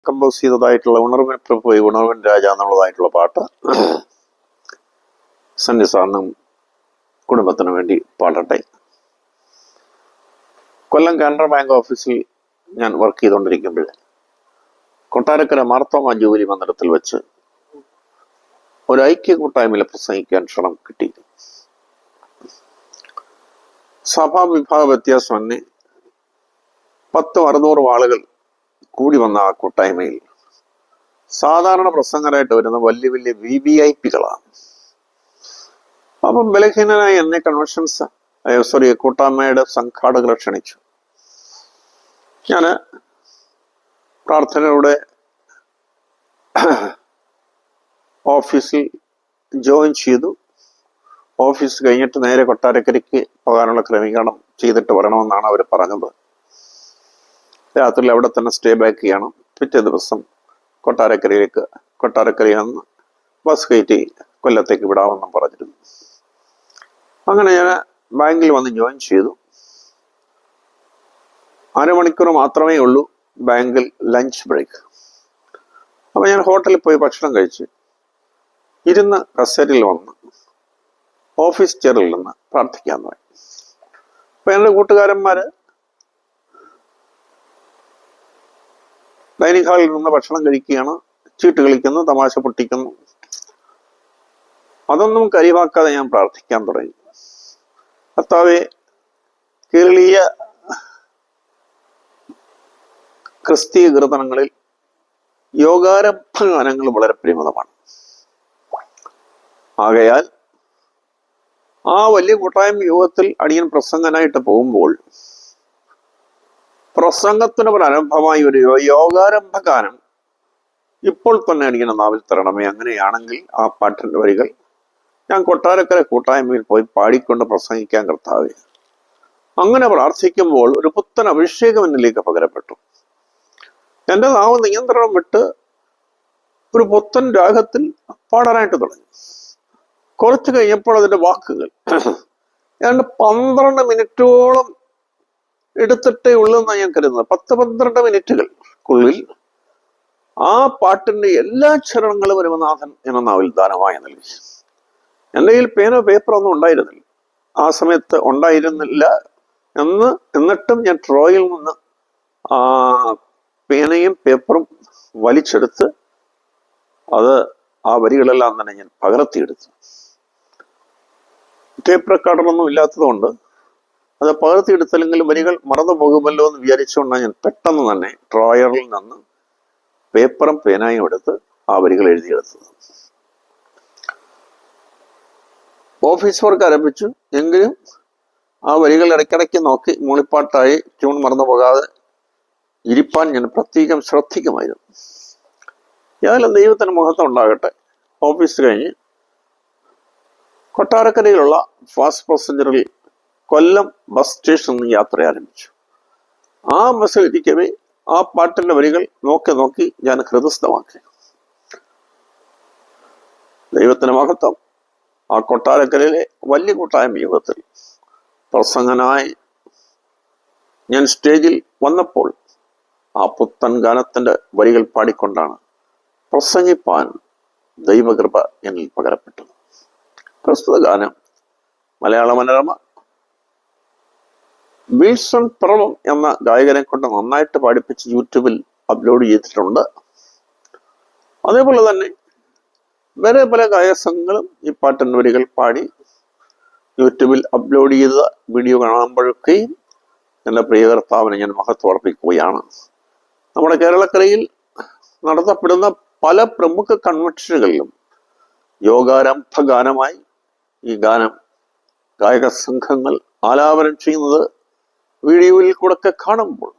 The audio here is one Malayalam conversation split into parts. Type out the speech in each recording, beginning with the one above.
കമ്പോസ് ചെയ്തതായിട്ടുള്ള ഉണർവിൻ പ്രഭു ഉണർവിൻ രാജ എന്നുള്ളതായിട്ടുള്ള പാട്ട് സണ്ണി സാറിനും കുടുംബത്തിനു വേണ്ടി പാടട്ടെ. കൊല്ലം കാനറ ബാങ്ക് ഓഫീസിൽ ഞാൻ വർക്ക് ചെയ്തുകൊണ്ടിരിക്കുമ്പോൾ കൊട്ടാരക്കര മാർത്തോമ ജൂബിലി മന്ദിരത്തിൽ വെച്ച് ഒരു ഐക്യ കൂട്ടായ്മയിൽ പ്രസംഗിക്കാൻ ക്ഷണം കിട്ടി. സഭാ വിഭാഗ വ്യത്യാസം തന്നെ 10-600 ആളുകൾ കൂടി വന്ന ആ കൂട്ടായ്മയിൽ സാധാരണ പ്രസംഗരായിട്ട് വരുന്ന വലിയ വലിയ VVIPകളാണ്. അപ്പം ബലഹീനനായി എന്നെ കൂട്ടായ്മയുടെ സംഘാടകരെ ക്ഷണിച്ചു. ഞാൻ പ്രാർത്ഥനയുടെ ഓഫീസിൽ ജോയിൻ ചെയ്തു. ഓഫീസ് കഴിഞ്ഞിട്ട് നേരെ കൊട്ടാരക്കരയ്ക്ക് പോകാനുള്ള ക്രമീകരണം ചെയ്തിട്ട് വരണമെന്നാണ് അവർ പറഞ്ഞത്. രാത്രി അവിടെ തന്നെ സ്റ്റേ ബാക്ക് ചെയ്യണം. പിറ്റേ ദിവസം കൊട്ടാരക്കരയിൽ നിന്ന് ബസ് കയറ്റി കൊല്ലത്തേക്ക് വിടാമെന്നും പറഞ്ഞിരുന്നു. അങ്ങനെ ഞാൻ ബാങ്കിൽ വന്ന് ജോയിൻ ചെയ്തു. അരമണിക്കൂർ മാത്രമേ ഉള്ളൂ ബാങ്കിൽ ലഞ്ച് ബ്രേക്ക്. അപ്പൊ ഞാൻ ഹോട്ടലിൽ പോയി ഭക്ഷണം കഴിച്ച് ഇരുന്ന കസേരയിൽ വന്ന് ഓഫീസ് ചെയറിൽ നിന്ന് പ്രാർത്ഥിക്കാൻ തുടങ്ങി. അപ്പൊ എൻ്റെ കൂട്ടുകാരന്മാര് ഡൈനിങ് ഹാളിൽ നിന്ന് ഭക്ഷണം കഴിക്കുകയാണ്, ചീട്ട് കളിക്കുന്നു, തമാശ പൊട്ടിക്കുന്നു. അതൊന്നും കരിവാക്കാതെ ഞാൻ പ്രാർത്ഥിക്കാൻ തുടങ്ങി. കർത്താവേ, കേരളീയ ക്രിസ്തീയ കീർത്തനങ്ങളിൽ യോഗാരംഭ ഗാനങ്ങൾ വളരെ പരിമിതമാണ്. ആകയാൽ ആ വലിയ കൂട്ടായ്മ യോഗത്തിൽ അടിയൻ പ്രസംഗനായിട്ട് പോകുമ്പോൾ പ്രസംഗത്തിന് പ്രാരംഭമായി ഒരു യോഗാരംഭ ഗാനം ഇപ്പോൾ തന്നെ അടിയൻ നാവിൽ തരണമേ. അങ്ങനെയാണെങ്കിൽ ആ പാട്ടിന്റെ വരികൾ ഞാൻ കൊട്ടാരക്കര കൂട്ടായ്മയിൽ പോയി പാടിക്കൊണ്ട് പ്രസംഗിക്കാൻ കർത്താവേ. അങ്ങനെ പ്രാർത്ഥിക്കുമ്പോൾ ഒരു പുത്തൻ അഭിഷേകം എന്നിലേക്ക് പകരപ്പെട്ടു. എൻ്റെ നാവ് നിയന്ത്രണം വിട്ട് ഒരു പുത്തൻ രാഗത്തിൽ പാടാനായിട്ട് തുടങ്ങി. കുറച്ച് കഴിഞ്ഞപ്പോൾ അതിന്റെ വാക്കുകൾ ഏതാണ്ട് 12 മിനിറ്റോളം എടുത്തിട്ടേ ഉള്ളൂ എന്നാണ് ഞാൻ കരുതുന്നത്. 10-12 മിനിറ്റുകൾക്കുള്ളിൽ ആ പാട്ടിന്റെ എല്ലാ ചരണങ്ങളും രമനാഥൻ എന്ന നാവിൽ ദാനമായി നൽകി. എൻ്റെ കയ്യിൽ പേനോ പേപ്പറൊന്നും ഉണ്ടായിരുന്നില്ല, ആ സമയത്ത് ഉണ്ടായിരുന്നില്ല. എന്നിട്ടും ഞാൻ ഡ്രോയിൽ നിന്ന് പേനയും പേപ്പറും വലിച്ചെടുത്ത് ആ വരികളെല്ലാം തന്നെ ഞാൻ പകർത്തിയെടുത്തു. ടേപ്പ് റെക്കോർഡറൊന്നും ഇല്ലാത്തതുകൊണ്ട് അത് പകർത്തിയെടുത്തില്ലെങ്കിലും വരികൾ മറന്നു പോകുമല്ലോ എന്ന് വിചാരിച്ചുകൊണ്ടാണ് ഞാൻ പെട്ടെന്ന് തന്നെ ഡ്രോയറിൽ നിന്ന് പേപ്പറും പേനായും എടുത്ത് ആ വരികൾ എഴുതിയെടുത്തത്. ഓഫീസ് വർക്ക് ആരംഭിച്ചു. എങ്കിലും ആ വരികൾ ഇടയ്ക്കിടയ്ക്ക് നോക്കി മൂളിപ്പാട്ടായി ട്യൂൺ മറന്നു പോകാതെ ഇരിപ്പാൻ ഞാൻ പ്രത്യേകം ശ്രദ്ധിക്കുമായിരുന്നു. ഏതായാലും ദൈവത്തിന് മഹത്വം ഉണ്ടാകട്ടെ. ഓഫീസ് കഴിഞ്ഞ് കൊട്ടാരക്കരയിലുള്ള ഫാസ്റ്റ് പാസഞ്ചറിൽ കൊല്ലം ബസ് സ്റ്റേഷനിൽ നിന്ന് യാത്ര ആരംഭിച്ചു. ആ ബസ്സിൽ ഇരിക്കവേ ആ പാട്ടിന്റെ വരികൾ നോക്കി ഞാൻ ഹൃദയസ്ഥമാക്കി. ദൈവത്തിന് മഹത്വം. ആ കൊട്ടാരക്കരയിലെ വലിയ കൂട്ടായ്മ യോഗത്തിൽ പ്രസംഗനായി ഞാൻ സ്റ്റേജിൽ വന്നപ്പോൾ ആ പുത്തൻ ഗാനത്തിന്റെ വരികൾ പാടിക്കൊണ്ടാണ് പ്രസംഗിപ്പാൻ ദൈവകൃപ എന്നിൽ പകരപ്പെട്ടത്. പ്രസ്തുത ഗാനം മലയാള മനോരമ വിൽസൺ പിറവം എന്ന ഗായകനെ കൊണ്ട് നന്നായിട്ട് പാടിപ്പിച്ച് യൂട്യൂബിൽ അപ്ലോഡ് ചെയ്തിട്ടുണ്ട്. അതേപോലെ തന്നെ വേറെ പല ഗായകസംഘങ്ങളും ഈ പാട്ടിന്റെ വരികൾ പാടി യൂട്യൂബിൽ അപ്ലോഡ് ചെയ്ത വീഡിയോ കാണുമ്പോഴൊക്കെയും എൻ്റെ പ്രിയ കർത്താവിനെ ഞാൻ മഹത്വം അർപ്പിക്കുകയാണ്. നമ്മുടെ കേരളക്കരയിൽ നടത്തപ്പെടുന്ന പല പ്രമുഖ കൺവെൻഷനുകളിലും യോഗാരംഭ ഗാനമായി ഈ ഗാനം ഗായക സംഘങ്ങൾ ആലാപനം ചെയ്യുന്നത് വീഡിയോയിൽ കൂടെ ഒക്കെ കാണുമ്പോൾ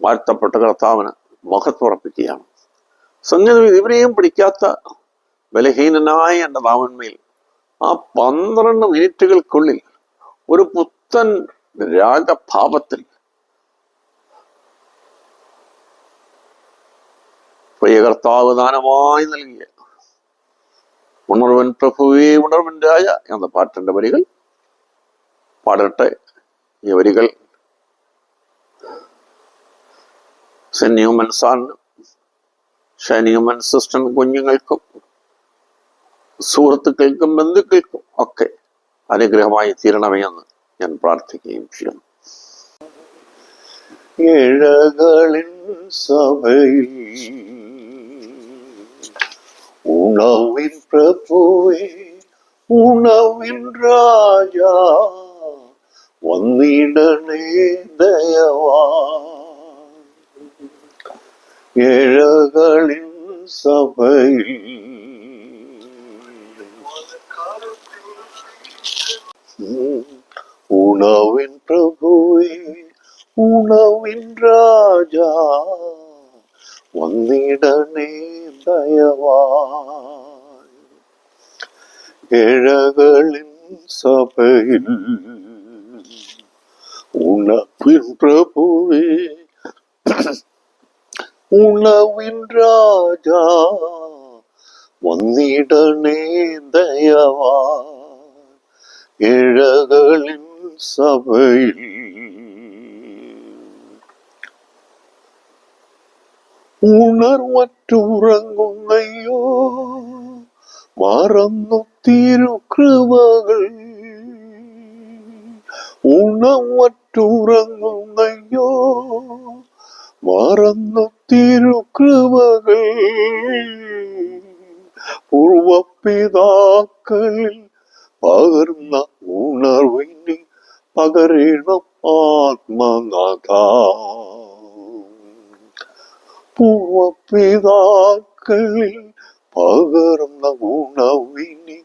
വാഴ്ത്തപ്പെട്ട കർത്താവിന് മഹത്വം അർപ്പിക്കുകയാണ്. സംഗീതം ഇവരെയും പിടിക്കാത്ത ബലഹീനനായ എൻ്റെ നാവന്മയിൽ ആ 12 മിനിറ്റുകൾക്കുള്ളിൽ ഒരു പുത്തൻ രാഗഭാവത്തിൽ പ്രിയ കർത്താവ് ദാനമായി നൽകിയ ഉണർവൻ പ്രഭുവേ ഉണർവൻ രാജ എന്ന പാട്ടിന്റെ വരികൾ പാടട്ടെ. ഈ വരികൾ സെന്റ് ന്യൂമൻ സാറിനും ഷൈനികമൻ സിസ്റ്റർ കുഞ്ഞുങ്ങൾക്കും സുഹൃത്തുക്കൾക്കും ബന്ധുക്കൾക്കും ഒക്കെ അനുഗ്രഹമായി തീരണമേ എന്ന് ഞാൻ പ്രാർത്ഥിക്കുകയും ചെയ്യുന്നു. ഇഴകളിൻ സഭയിൽ ഉണവിൻ പ്രഭുവേ, ഉണവിൻ രാജാ, വന്നിടണേ ദയവാ. ഇഴകളിൻ സഭയിൽ ഉണവിൻ പ്രഭുവേ, ഉണവിൻ രാജാ, വന്നിടണേ ദയവാ. ഇഴകളിൻ സഭയിൽ ഉണവിൻ പ്രഭുവേ, ഉണവിൻ രാജാ, വന്നിടണേ ദയവാ. ഇഴകളിൻ സഭയിൽ ഉണർവറ്റുറങ്ങുന്നയ്യോ, മറന്നു തിരുകൃപകൾ. ഉണർവറ്റുറങ്ങുന്നയ്യോ, മറന്നു തിരുകൃപകൾ. പൂർവപിതാക്കളിൽ പകർന്ന ഉണർവിന് പകരണം ആത്മനാഥ. പൂർവപിതാക്കളിൽ പകർന്ന ഉണർവിന്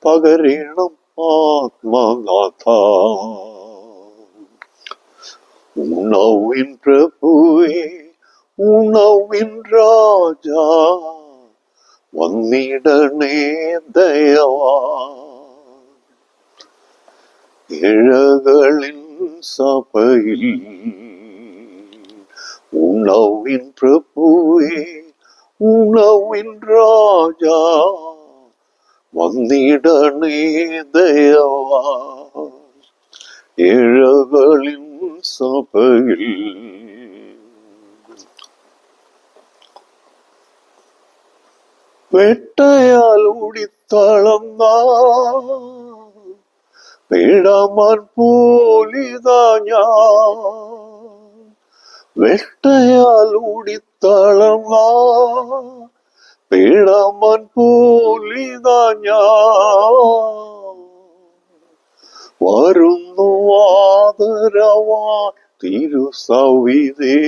പകരണം ആത്മനാഥ. ഉണവിൻ പ്രഭുവേ, ഉണവിൻ രാജാ, വന്നിടണേ ദയവാ. ഇഴകളിൻ സഭയിൽ ഉണവിൻ പ്രഭുവേ, ഉണവിൻ രാജാ, വന്നിടണേ ദയവാ. ഇഴകളിൻ സഭയിൽ വേട്ടയാൽ ഓടിത്തളർന്ന പേടമാൻ പോലിതാ ഞാൻ. വേട്ടയാൽ ഓടിത്തളർന്ന പേടമാൻ പോലിതാ ഞാൻ. വരുന്നു ആദരവാൻ തിരുസവിധേ,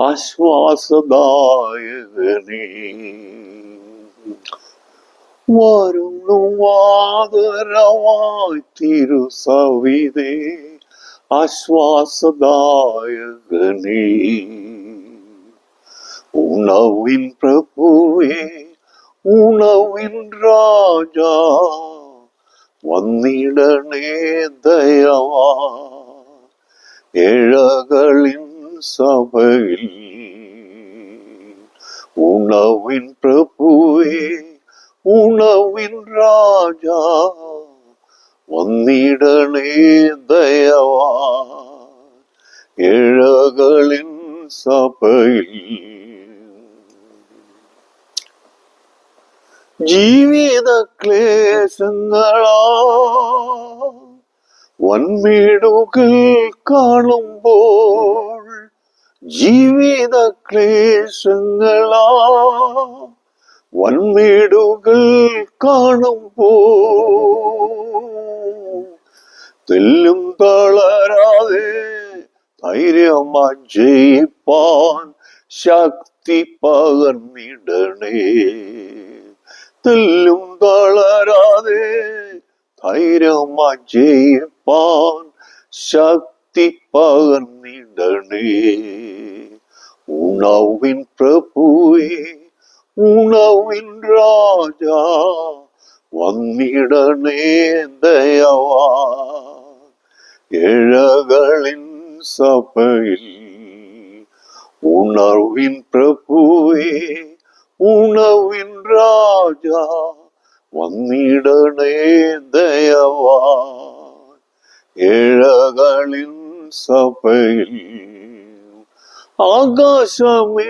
ആശ്വാസദായകനേ. വരുന്നു ആദരവായി തിരുസവിധേ, ആശ്വാസദായകനേ. ഉണവിൻ പ്രഭുവേ, ഉണവിൻ രാജാ, വന്നിടണേ ദയവാ. ഇഴകളിൻ സഭയിൽ ഉണവിൻ പ്രഭുവേ, ഉണവിൻ രാജാ, വന്നിടണേ ദയവാ. ഇഴകളിൻ സഭയിൽ ജീവിത ക്ലേശങ്ങളാ വൻമേടുകൾ കാണുമ്പോൾ, ജീവിത ക്ലേശങ്ങളാ വൻമേടുകൾ കാണുമ്പോൾ, തെല്ലും തളരാതെ ധൈര്യമായി ജയിപ്പാൻ ശക്തി പകർന്നിടണേ. തെല്ലും തളരാതെ ധൈര്യമായി ജയിപ്പാൻ ശക്തി പകർന്നിടണേ. ഉണവിൻ പ്രഭുവേ, ഉണവിൻ രാജാ, വന്നിടണേ ദയവാ. ഇഴകളിൻ സഭയിൽ ഉണർവിൻ പ്രഭുവേ, ഉണവിൻ രാജാ, വന്നിടണേ ദയവാ. ഇഴകളിൻ സഭയിൽ ആകാശമേഘങ്ങളിൽ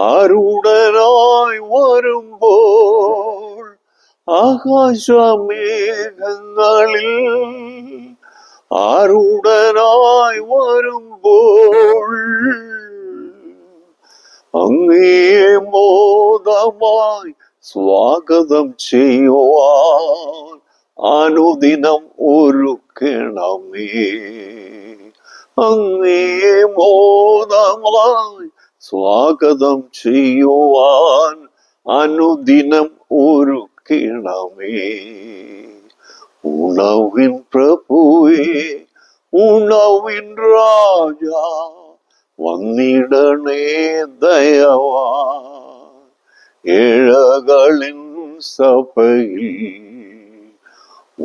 ആരൂഢനായി വരുമ്പോൾ, ആകാശമേഘങ്ങളിൽ ആരൂഢനായി വരുമ്പോൾ, അങ്ങേ മോദമായി സ്വാഗതം ചെയ്യുവാൻ അനുദിനം ഒരുക്കണമേ. അങ്ങേ മോദമായി സ്വാഗതം ചെയ്യുവാൻ അനുദിനം ഒരുക്കണമേ. ഉണവിൻ പ്രഭുവേ, ഉണവിൻ രാജാ, വന്നിടണേ ദയവാ ഏഴകളിൻ സഭയിൽ.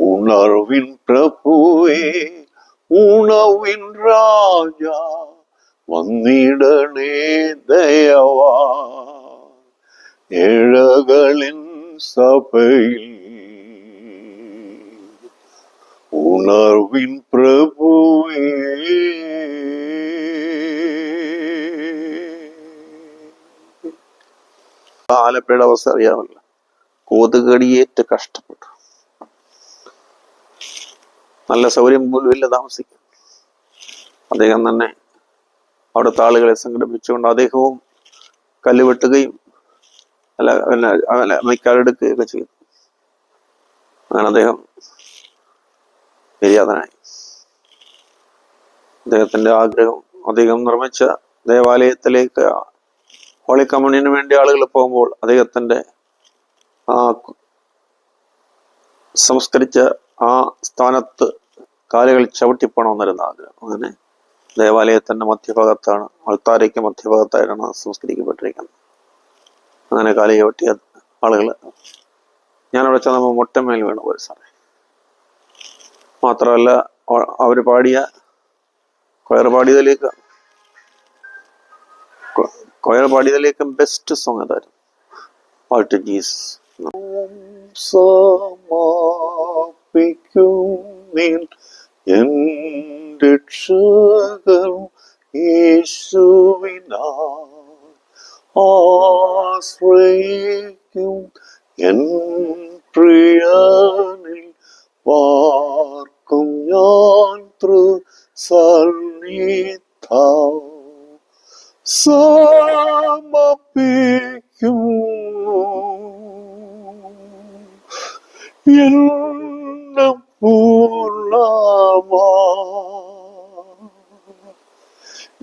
ഉണർവിൻ പ്രഭുവേ, ഉണവിൻ രാജാ, വന്നിടണേ ദയവാ ഏഴകളിൻ സഭയിൽ. ഉണർവിൻ പ്രഭുവേ. ആലപ്പുഴയുടെ അവസ്ഥ അറിയാമല്ലോ. കൊതുകടിയേറ്റ് കഷ്ടപ്പെട്ടു. നല്ല സൗകര്യം പോലും ഇല്ല താമസിക്കാൻ. അദ്ദേഹം തന്നെ അവിടുത്തെ ആളുകളെ സംഘടിപ്പിച്ചുകൊണ്ട് അദ്ദേഹവും കല്ല് വെട്ടുകയും മൈക്കാലെടുക്കുകയൊക്കെ ചെയ്തു. അങ്ങനെ അദ്ദേഹം നിര്യാതനായി. അദ്ദേഹത്തിന്റെ ആഗ്രഹം, അദ്ദേഹം നിർമ്മിച്ച ദേവാലയത്തിലേക്ക് ഹോളി കമ്മ്യൂണിയന് വേണ്ടി ആളുകൾ പോകുമ്പോൾ അദ്ദേഹത്തിന്റെ സംസ്കരിച്ച ആ സ്ഥാനത്ത് കാലുകൾ ചവിട്ടിപ്പോണമെന്നായിരുന്നു ആഗ്രഹം. അങ്ങനെ ദേവാലയത്തിന്റെ മധ്യഭാഗത്താണ്, അൾത്താരയ്ക്ക് മധ്യഭാഗത്തായിട്ടാണ് സംസ്കരിക്കപ്പെട്ടിരിക്കുന്നത്. അങ്ങനെ കാല് ചവിട്ടിയ ആളുകൾ ഞാനവിടെ ചെന്നപ്പോൾ മുട്ടമേൽ വീണു പോയി സാറേ. മാത്രമല്ല അവർ പാടിയ കൊയർ പാടിയതിലേക്കും ബെസ്റ്റ് സോങ് അതായിരുന്നു, പാട്ട് ജീസസ്. എന്റെ യേശുവിനാ ആശ്രയിക്കും എൻ പ്രിയനിൽ പാർക്കും ഞാൻ തൃസന്നിധം സമർപ്പിക്കും എന്നെ പൂർണ്ണമാ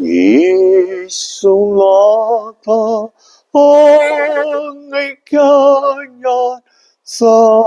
യേശുനാഥ. അങ്ങയ്ക്കായി ഞാൻ സമർപ്പിക്കുന്നു